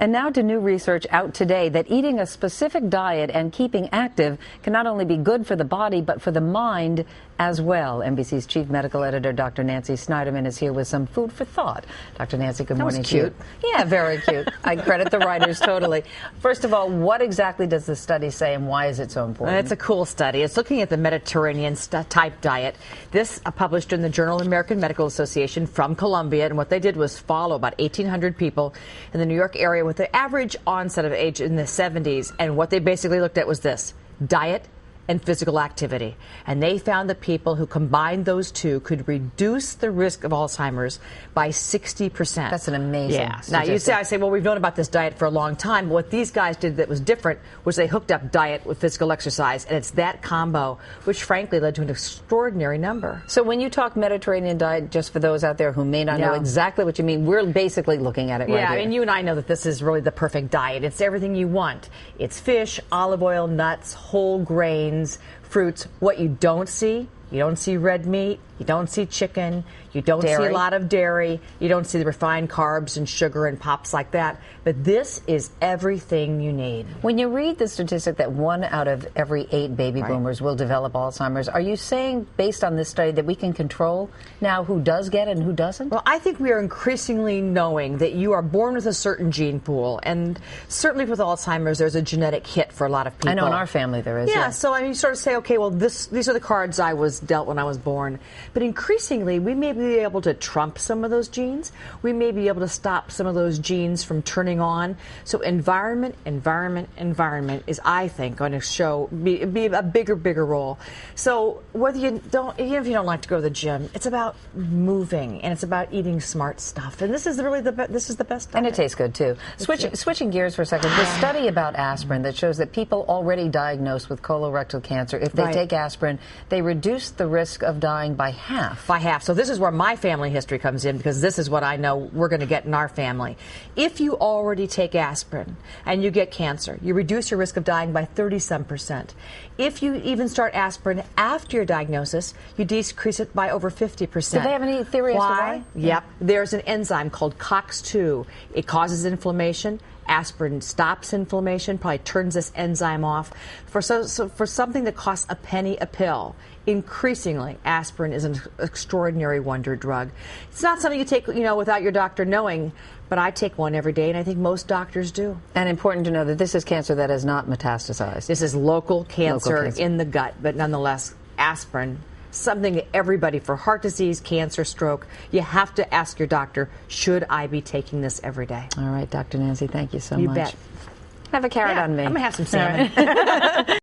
And now to new research out today that eating a specific diet and keeping active can not only be good for the body, but for the mind as well. NBC's chief medical editor, Dr. Nancy Snyderman, is here with some food for thought. Dr. Nancy, good morning to you. Yeah, very cute. I credit the writers totally. First of all, what exactly does the study say and why is it so important? It's a cool study. It's looking at the Mediterranean type diet. This published in the Journal of the American Medical Association from Columbia, and what they did was follow about 1,800 people in the New York area with the average onset of age in the 70s, and what they basically looked at was this: diet and physical activity. And they found that people who combined those two could reduce the risk of Alzheimer's by 60%. That's an amazing Now, you say, I say, well, we've known about this diet for a long time. But what these guys did that was different was they hooked up diet with physical exercise, and it's that combo which, frankly, led to an extraordinary number. So when you talk Mediterranean diet, just for those out there who may not know exactly what you mean, we're basically looking at it right here. Yeah, and you and I know that this is really the perfect diet. It's everything you want. It's fish, olive oil, nuts, whole grains, fruits. What you don't see red meat, you don't see chicken, you don't see a lot of dairy, you don't see the refined carbs and sugar and pops like that. But this is everything you need. When you read the statistic that 1 out of every 8 baby boomers will develop Alzheimer's, are you saying, based on this study, that we can control now who does get it and who doesn't? Well, I think we are increasingly knowing that you are born with a certain gene pool, and certainly with Alzheimer's, there's a genetic hit for a lot of people. I know in our family there is. Yeah, so I mean, you sort of say, okay, well, these are the cards I was dealt when I was born. But increasingly, we may be able to trump some of those genes. We may be able to stop some of those genes from turning on. So environment is, I think, going to be a bigger role. So whether you don't, even if you don't like to go to the gym, it's about moving and it's about eating smart stuff. And this is really the best diet. And it tastes good too. Switching gears for a second, the study about aspirin that shows that people already diagnosed with colorectal cancer, if they take aspirin, they reduce the risk of dying by half. By half. So this is where my family history comes in, because this is what I know we're going to get in our family. If you already take aspirin and you get cancer, you reduce your risk of dying by 30-some%. If you even start aspirin after your diagnosis, you decrease it by over 50%. Do they have any theory as to why? Yep. There's an enzyme called COX-2. It causes inflammation. Aspirin stops inflammation, probably turns this enzyme off. For something that costs a penny a pill, increasingly, aspirin is an extraordinary wonder drug. It's not something you take, without your doctor knowing, but I take one every day, and I think most doctors do. And important to know that this is cancer that has not metastasized. This is local cancer in the gut, but nonetheless, aspirin, something that everybody, for heart disease, cancer, stroke, you have to ask your doctor, should I be taking this every day? All right, Dr. Nancy, thank you so much. You bet. Have a carrot on me. I'm going to have some salmon.